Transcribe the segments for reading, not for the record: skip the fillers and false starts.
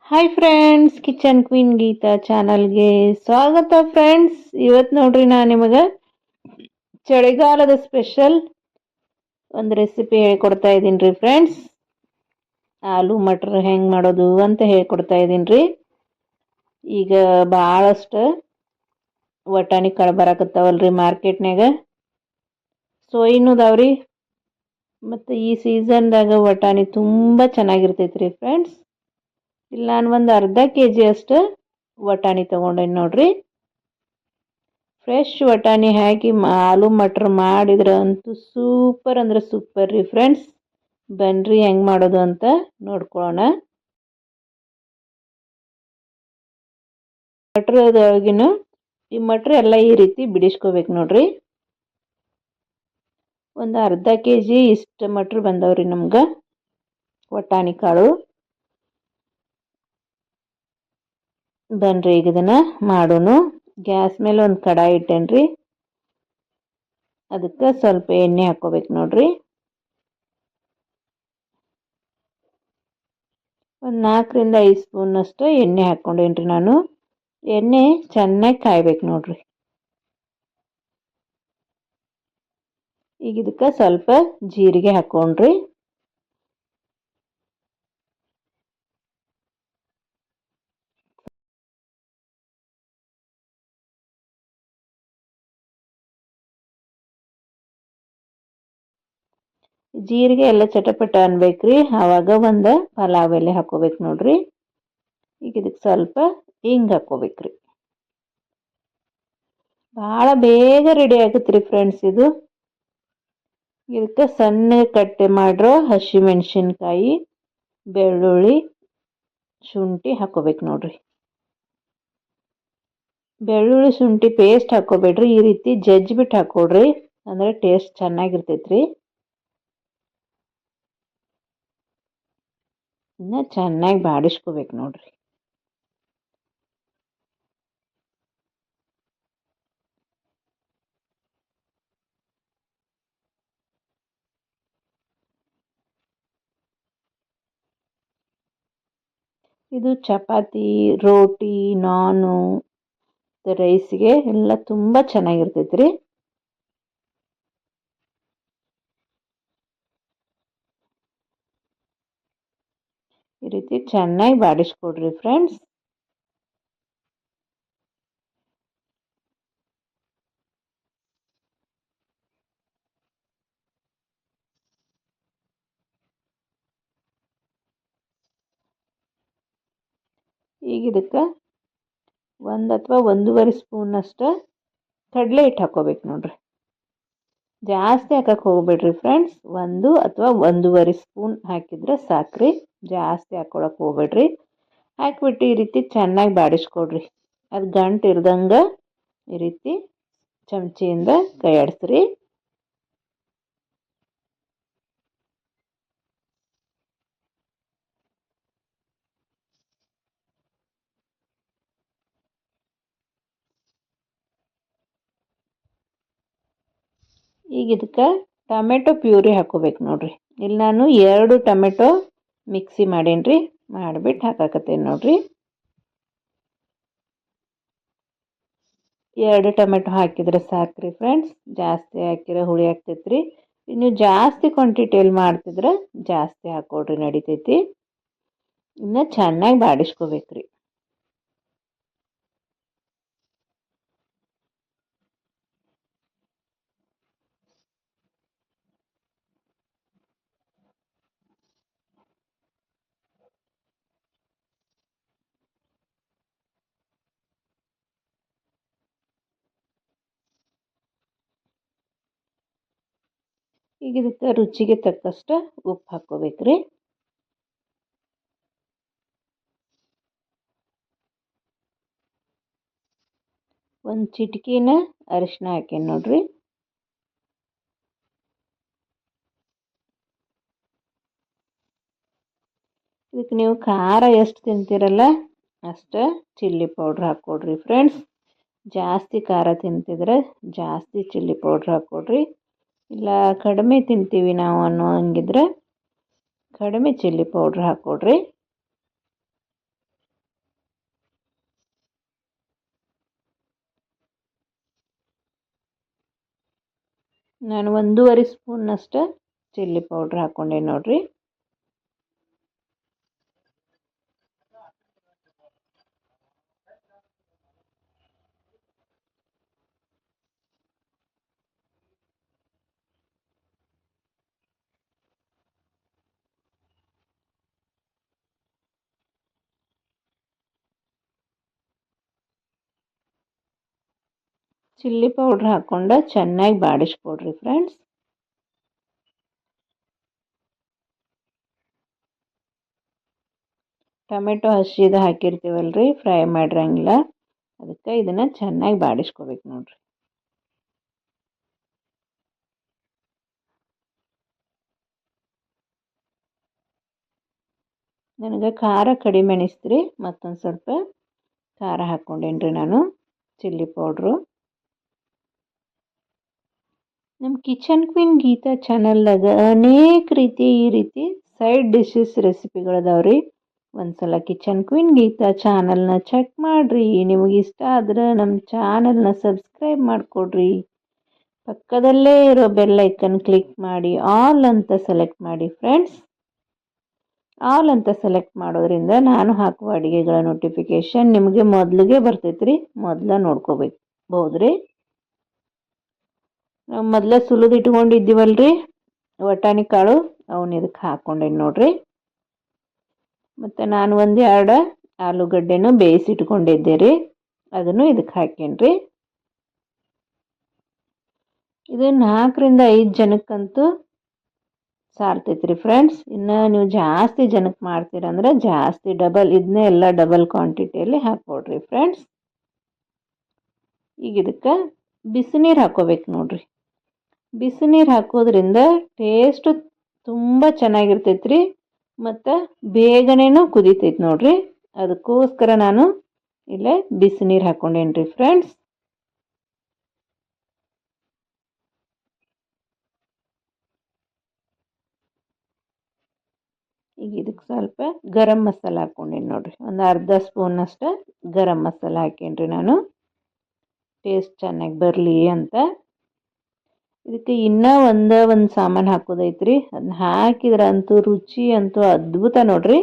Hi friends, kitchen queen Geeta ಚಾನಲ್ಗೆ ಸ್ವಾಗತ friends. ಇವತ್ತು ನೋಡ್ರಿ ನಾನು ನಿಮಗೆ ಚಳಿಗಾಲದ ಸ್ಪೆಷಲ್ ಒಂದು ರೆಸಿಪಿ ಹೇಳ್ಕೊಡ್ತಾ ಇದ್ದೀನಿ ರೀ ಫ್ರೆಂಡ್ಸ್. ಆಲೂ ಮಟರ್ ಹೆಂಗೆ ಮಾಡೋದು ಅಂತ ಹೇಳ್ಕೊಡ್ತಾ ಇದ್ದೀನಿ ರೀ. ಈಗ ಭಾಳಷ್ಟು ವಟಾಣಿ ಕಾಳು ಬರಾಕತ್ತಾವಲ್ರಿ ಮಾರ್ಕೆಟ್ನಾಗ. ಸೋಯಿನೂದವ್ರಿ ಮತ್ತು ಈ ಸೀಸನ್ದಾಗ ವಟಾಣಿ ತುಂಬ ಚೆನ್ನಾಗಿರ್ತೈತೆ ರೀ ಫ್ರೆಂಡ್ಸ್. ಇಲ್ಲಿ ನಾನು ಒಂದು ಅರ್ಧ ಕೆಜಿ ಅಷ್ಟು ವಟಾಣಿ ತೊಗೊಂಡೇನಿ ನೋಡ್ರಿ. ಫ್ರೆಶ್ ವಟಾಣಿ ಹಾಕಿ ಆಲೂ ಮಟ್ರ್ ಮಾಡಿದ್ರೆ ಅಂತೂ ಸೂಪರ್ ಅಂದ್ರೆ ಸೂಪರ್ ರೀ ಫ್ರೆಂಡ್ಸ್. ಬನ್ರಿ ಹೆಂಗೆ ಮಾಡೋದು ಅಂತ ನೋಡ್ಕೊಳ್ಳೋಣ. ಮಟ್ರದೊಳಗಿನ ಈ ಮಟ್ರ್ ಎಲ್ಲ ಈ ರೀತಿ ಬಿಡಿಸ್ಕೋಬೇಕು ನೋಡ್ರಿ. ಒಂದು ಅರ್ಧ ಕೆಜಿ ಇಷ್ಟು ಮಟ್ರ್ ಬಂದವ್ರಿ ನಮ್ಗೆ ವಟಾಣಿ ಕಾಳು. ಬನ್ರಿ ಈಗ ಇದನ್ನು ಮಾಡೋಣ. ಗ್ಯಾಸ್ ಮೇಲೆ ಒಂದು ಕಡಾಯಿ ಇಟ್ಟೇನ್ರಿ. ಅದಕ್ಕೆ ಸ್ವಲ್ಪ ಎಣ್ಣೆ ಹಾಕ್ಕೋಬೇಕು ನೋಡ್ರಿ. ಒಂದು 4ರಿಂದ 5 ಸ್ಪೂನಷ್ಟು ಎಣ್ಣೆ ಹಾಕ್ಕೊಂಡೇನ್ರಿ ನಾನು. ಎಣ್ಣೆ ಚೆನ್ನಾಗಿ ಕಾಯ್ಬೇಕು ನೋಡ್ರಿ. ಈಗ ಇದಕ್ಕೆ ಸ್ವಲ್ಪ ಜೀರಿಗೆ ಹಾಕ್ಕೊಂಡ್ರಿ. ಜೀರಿಗೆ ಎಲ್ಲ ಚಟಪಟ ಅನ್ಬೇಕ್ರಿ. ಆವಾಗ ಒಂದು ಪಲಾವ್ ಎಲೆ ಹಾಕೋಬೇಕು ನೋಡ್ರಿ. ಈಗ ಇದಕ್ಕೆ ಸ್ವಲ್ಪ ಹಿಂಗೆ ಹಾಕ್ಕೋಬೇಕ್ರಿ. ಭಾಳ ಬೇಗ ರೆಡಿ ಆಗುತ್ತೆ ರೀ ಫ್ರೆಂಡ್ಸ್ ಇದು. ಇದಕ್ಕೆ ಸಣ್ಣ ಕಟ್ ಮಾಡಿರೋ ಹಸಿಮೆಣಸಿನ್ಕಾಯಿ, ಬೆಳ್ಳುಳ್ಳಿ, ಶುಂಠಿ ಹಾಕ್ಕೋಬೇಕು ನೋಡ್ರಿ. ಬೆಳ್ಳುಳ್ಳಿ ಶುಂಠಿ ಪೇಸ್ಟ್ ಹಾಕ್ಕೋಬೇಡ್ರಿ, ಈ ರೀತಿ ಜಜ್ಜಿಬಿಟ್ಟು ಹಾಕ್ಕೊಡ್ರಿ, ಅಂದರೆ ಟೇಸ್ಟ್ ಚೆನ್ನಾಗಿರ್ತೈತ್ರಿ. ಇನ್ನು ಚೆನ್ನಾಗಿ ಬಾಡಿಸ್ಕೋಬೇಕು ನೋಡ್ರಿ. ಇದು ಚಪಾತಿ, ರೋಟಿ, ನಾನು, ರೈಸ್ಗೆ ಎಲ್ಲ ತುಂಬ ಚೆನ್ನಾಗಿರ್ತೈತೆ ರೀ. ಈ ರೀತಿ ಚೆನ್ನಾಗಿ ಬಾಡಿಸ್ಕೊಡ್ರಿ ಫ್ರೆಂಡ್ಸ್. ಈಗ ಇದಕ್ಕೆ 1 ಅಥವಾ 1.5 ಸ್ಪೂನಷ್ಟು ಕಡಲೆ ಹಿಟ್ಟು ಹಾಕ್ಕೋಬೇಕು ನೋಡ್ರಿ. ಜಾಸ್ತಿ ಹಾಕಕ್ಕೆ ಹೋಗ್ಬೇಡ್ರಿ ಫ್ರೆಂಡ್ಸ್. 1 ಅಥವಾ 1.5 ಸ್ಪೂನ್ ಹಾಕಿದ್ರೆ ಸಾಕ್ರಿ, ಜಾಸ್ತಿ ಹಾಕ್ಕೊಳಕ್ಕೆ ಹೋಗ್ಬೇಡ್ರಿ. ಹಾಕ್ಬಿಟ್ಟು ಈ ರೀತಿ ಚೆನ್ನಾಗಿ ಬಾಡಿಸ್ಕೊಡ್ರಿ. ಅದು ಗಂಟು ಇರ್ದಂಗೆ ಈ ರೀತಿ ಚಮಚೆಯಿಂದ ಕೈ ಆಡಿಸ್ರಿ. ಈಗ ಇದಕ್ಕೆ ಟೊಮೆಟೊ ಪ್ಯೂರಿ ಹಾಕ್ಕೋಬೇಕು ನೋಡ್ರಿ. ಇಲ್ಲಿ ನಾನು 2 ಟೊಮೆಟೊ ಮಿಕ್ಸಿ ಮಾಡೇನ್ರಿ, ಮಾಡಿಬಿಟ್ಟು ಹಾಕಾಕತ್ತೇನೆ ನೋಡ್ರಿ. 2 ಟೊಮೆಟೊ ಹಾಕಿದ್ರೆ ಸಾಕ್ರಿ ಫ್ರೆಂಡ್ಸ್. ಜಾಸ್ತಿ ಹಾಕಿದ್ರೆ ಹುಳಿ ಆಗ್ತೈತ್ರಿ. ನೀವು ಜಾಸ್ತಿ ಕ್ವಾಂಟಿಟಿಯಲ್ಲಿ ಮಾಡ್ತಿದ್ರೆ ಜಾಸ್ತಿ ಹಾಕ್ಕೊಡ್ರಿ, ನಡಿತೈತಿ. ಇನ್ನು ಚೆನ್ನಾಗಿ ಬಾಡಿಸ್ಕೋಬೇಕ್ರಿ. ಈಗ ಇದಕ್ಕೆ ರುಚಿಗೆ ತಕ್ಕಷ್ಟು ಉಪ್ಪು ಹಾಕ್ಕೋಬೇಕ್ರಿ. ಒಂದು ಚಿಟಿಕಿನ ಅರಿಶಿನ ಹಾಕೇನಿ ನೋಡ್ರಿ. ಇದಕ್ಕೆ ನೀವು ಖಾರ ಎಷ್ಟು ತಿಂತೀರಲ್ಲ ಅಷ್ಟು ಚಿಲ್ಲಿ ಪೌಡ್ರ್ ಹಾಕ್ಕೊಡ್ರಿ ಫ್ರೆಂಡ್ಸ್. ಜಾಸ್ತಿ ಖಾರ ತಿಂತಿದ್ರೆ ಜಾಸ್ತಿ ಚಿಲ್ಲಿ ಪೌಡ್ರ್ ಹಾಕ್ಕೊಡ್ರಿ. ಇಲ್ಲ ಕಡಿಮೆ ತಿಂತೀವಿ ನಾವು ಹಂಗಿದ್ರೆ ಕಡಿಮೆ ಚಿಲ್ಲಿ ಪೌಡ್ರ್ ಹಾಕ್ಕೊಡ್ರಿ. ನಾನು 1.5 ಸ್ಪೂನ್ನಷ್ಟು ಚಿಲ್ಲಿ ಪೌಡ್ರ್ ಹಾಕ್ಕೊಂಡೆ ನೋಡಿರಿ. ಚಿಲ್ಲಿ ಪೌಡ್ರ್ ಹಾಕ್ಕೊಂಡು ಚೆನ್ನಾಗಿ ಬಾಡಿಸ್ಕೊಡ್ರಿ ಫ್ರೆಂಡ್ಸ್. ಟೊಮೆಟೊ ಹಸಿದು ಹಾಕಿರ್ತೀವಲ್ರಿ, ಫ್ರೈ ಮಾಡಿರಂಗಿಲ್ಲ, ಅದಕ್ಕೆ ಇದನ್ನು ಚೆನ್ನಾಗಿ ಬಾಡಿಸ್ಕೋಬೇಕು ನೋಡ್ರಿ. ನನಗೆ ಖಾರ ಕಡಿಮೆ ಅನಿಸ್ತ್ರಿ, ಮತ್ತೊಂದು ಸ್ವಲ್ಪ ಖಾರ ಹಾಕ್ಕೊಂಡೇನ್ರಿ ನಾನು ಚಿಲ್ಲಿ ಪೌಡ್ರು. ನಮ್ಮ ಕಿಚನ್ ಕ್ವೀನ್ ಗೀತಾ ಚಾನಲ್ದಾಗ ಅನೇಕ ರೀತಿ ಈ ರೀತಿ ಸೈಡ್ ಡಿಶಸ್ ರೆಸಿಪಿಗಳದಾವ್ರಿ. ಒಂದ್ಸಲ ಕಿಚನ್ ಕ್ವೀನ್ ಗೀತಾ ಚಾನಲ್ನ ಚೆಕ್ ಮಾಡಿರಿ. ನಿಮಗೆ ಇಷ್ಟ ಆದ್ರೆ ನಮ್ಮ ಚಾನಲ್ನ ಸಬ್ಸ್ಕ್ರೈಬ್ ಮಾಡಿಕೊಡ್ರಿ. ಪಕ್ಕದಲ್ಲೇ ಇರೋ ಬೆಲ್ ಐಕನ್ ಕ್ಲಿಕ್ ಮಾಡಿ ಆಲ್ ಅಂತ ಸೆಲೆಕ್ಟ್ ಮಾಡಿ ಫ್ರೆಂಡ್ಸ್. ಆಲ್ ಅಂತ ಸೆಲೆಕ್ಟ್ ಮಾಡೋದ್ರಿಂದ ನಾನು ಹಾಕುವ ಅಡುಗೆಗಳ ನೋಟಿಫಿಕೇಷನ್ ನಿಮಗೆ ಮೊದಲಿಗೆ ಬರ್ತೈತ್ರಿ, ಮೊದಲ ನೋಡ್ಕೋಬಹುದ್ರಿ. ನಾವು ಮೊದಲೇ ಸುಲಿದು ಇಟ್ಕೊಂಡಿದ್ದೀವಲ್ರಿ ವಟಾಣಿ ಕಾಳು, ಅವನ್ನ ಇದಕ್ಕೆ ಹಾಕ್ಕೊಂಡೇನಿ ನೋಡ್ರಿ. ಮತ್ತು ನಾನು 1-2 ಆಲೂಗಡ್ಡೆನೂ ಬೇಯಿಸಿಟ್ಕೊಂಡಿದ್ದೆ ರೀ, ಅದನ್ನು ಇದಕ್ಕೆ ಹಾಕೇನ್ರಿ. ಇದು 4-5 ಜನಕ್ಕಂತೂ ಸಾರ್ತೈತ್ರಿ ಫ್ರೆಂಡ್ಸ್. ಇನ್ನು ನೀವು ಜಾಸ್ತಿ ಜನಕ್ಕೆ ಮಾಡ್ತೀರಂದ್ರೆ ಜಾಸ್ತಿ ಇದನ್ನೇ ಎಲ್ಲ ಡಬಲ್ ಕ್ವಾಂಟಿಟಿಯಲ್ಲಿ ಹಾಕ್ಕೊಡ್ರಿ ಫ್ರೆಂಡ್ಸ್. ಈಗ ಇದಕ್ಕೆ ಬಿಸಿನೀರು ಹಾಕ್ಕೋಬೇಕು ನೋಡ್ರಿ. ಬಿಸಿನೀರು ಹಾಕೋದ್ರಿಂದ ಟೇಸ್ಟು ತುಂಬ ಚೆನ್ನಾಗಿರ್ತೈತ್ರಿ, ಮತ್ತು ಬೇಗನೇನು ಕುದೀತೈತೆ ನೋಡ್ರಿ. ಅದಕ್ಕೋಸ್ಕರ ನಾನು ಇಲ್ಲೇ ಬಿಸಿನೀರು ಹಾಕ್ಕೊಂಡೇನ್ರಿ ಫ್ರೆಂಡ್ಸ್. ಈಗ ಇದಕ್ಕೆ ಸ್ವಲ್ಪ ಗರಂ ಮಸಾಲ ಹಾಕ್ಕೊಂಡೇನಿ ನೋಡ್ರಿ. ಒಂದು ಅರ್ಧ ಸ್ಪೂನಷ್ಟು ಗರಂ ಮಸಾಲ ಹಾಕೇನ್ರಿ ನಾನು, ಟೇಸ್ಟ್ ಚೆನ್ನಾಗಿ ಬರಲಿ ಅಂತ. ಇದಕ್ಕೆ ಇನ್ನೂ ಒಂದು ಸಾಮಾನು ಹಾಕೋದೈತ್ರಿ, ಅದನ್ನ ಹಾಕಿದ್ರಂತೂ ರುಚಿ ಅಂತೂ ಅದ್ಭುತ ನೋಡ್ರಿ.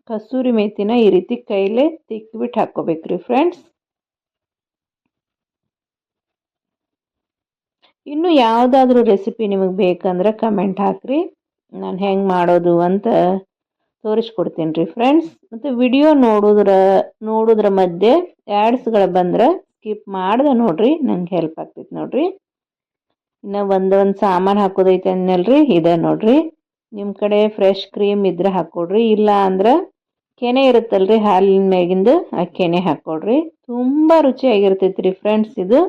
ಕಸೂರಿ ಮೇಥಿನ ಈ ರೀತಿ ಕೈಲೇ ತಿಕ್ಬಿಟ್ಟು ಹಾಕ್ಕೋಬೇಕ್ರಿ ಫ್ರೆಂಡ್ಸ್. ಇನ್ನು ಯಾವುದಾದ್ರೂ ರೆಸಿಪಿ ನಿಮಗೆ ಬೇಕಂದ್ರೆ ಕಮೆಂಟ್ ಹಾಕ್ರಿ, ನಾನು ಹೆಂಗೆ ಮಾಡೋದು ಅಂತ ತೋರಿಸ್ಕೊಡ್ತೀನಿ ರೀ ಫ್ರೆಂಡ್ಸ್. ಮತ್ತು ವಿಡಿಯೋ ನೋಡೋದ್ರ ಮಧ್ಯೆ ಆ್ಯಡ್ಸ್ಗಳು ಬಂದ್ರೆ ಸ್ಕಿಪ್ ಮಾಡ್ದೆ ನೋಡ್ರಿ, ನಂಗೆ ಹೆಲ್ಪ್ ಆಗ್ತೈತೆ ನೋಡ್ರಿ. ಇನ್ನು ಒಂದು ಸಾಮಾನು ಹಾಕೋದೈತೆ ಅನ್ನಲ್ರಿ, ಇದೆ ನೋಡ್ರಿ. ನಿಮ್ಮ ಕಡೆ ಫ್ರೆಶ್ ಕ್ರೀಮ್ ಇದ್ರೆ ಹಾಕ್ಕೊಡ್ರಿ, ಇಲ್ಲ ಅಂದ್ರೆ ಕೆನೆ ಇರುತ್ತಲ್ರಿ ಹಾಲಿನ ಮ್ಯಾಗಿಂದು, ಆ ಕೆನೆ ಹಾಕ್ಕೊಡ್ರಿ. ತುಂಬ ರುಚಿಯಾಗಿರ್ತೈತೆ ರೀ ಫ್ರೆಂಡ್ಸ್. ಇದು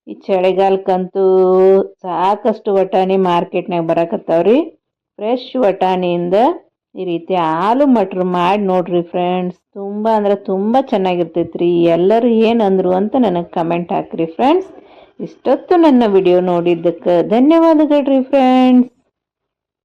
ಈ ಚಳಿಗಾಲಕ್ಕಂತೂ ಸಾಕಷ್ಟು ವಟಾಣಿ ಮಾರ್ಕೆಟ್ನಾಗ ಬರಕತ್ತಾವ್ರಿ. ಫ್ರೆಶ್ ವಟಾಣಿಯಿಂದ ಈ ರೀತಿ ಆಲೂ ಮಟ್ರ್ ಮಾಡಿ ನೋಡ್ರಿ ಫ್ರೆಂಡ್ಸ್, ತುಂಬ ಅಂದ್ರೆ ತುಂಬ ಚೆನ್ನಾಗಿರ್ತೈತ್ರಿ. ಎಲ್ಲರೂ ಏನಂದ್ರು ಅಂತ ನನಗೆ ಕಮೆಂಟ್ ಹಾಕ್ರಿ ಫ್ರೆಂಡ್ಸ್. ಇಷ್ಟೊತ್ತು ನನ್ನ ವಿಡಿಯೋ ನೋಡಿದ್ದಕ್ಕೆ ಧನ್ಯವಾದಗಳು ರೀ ಫ್ರೆಂಡ್ಸ್.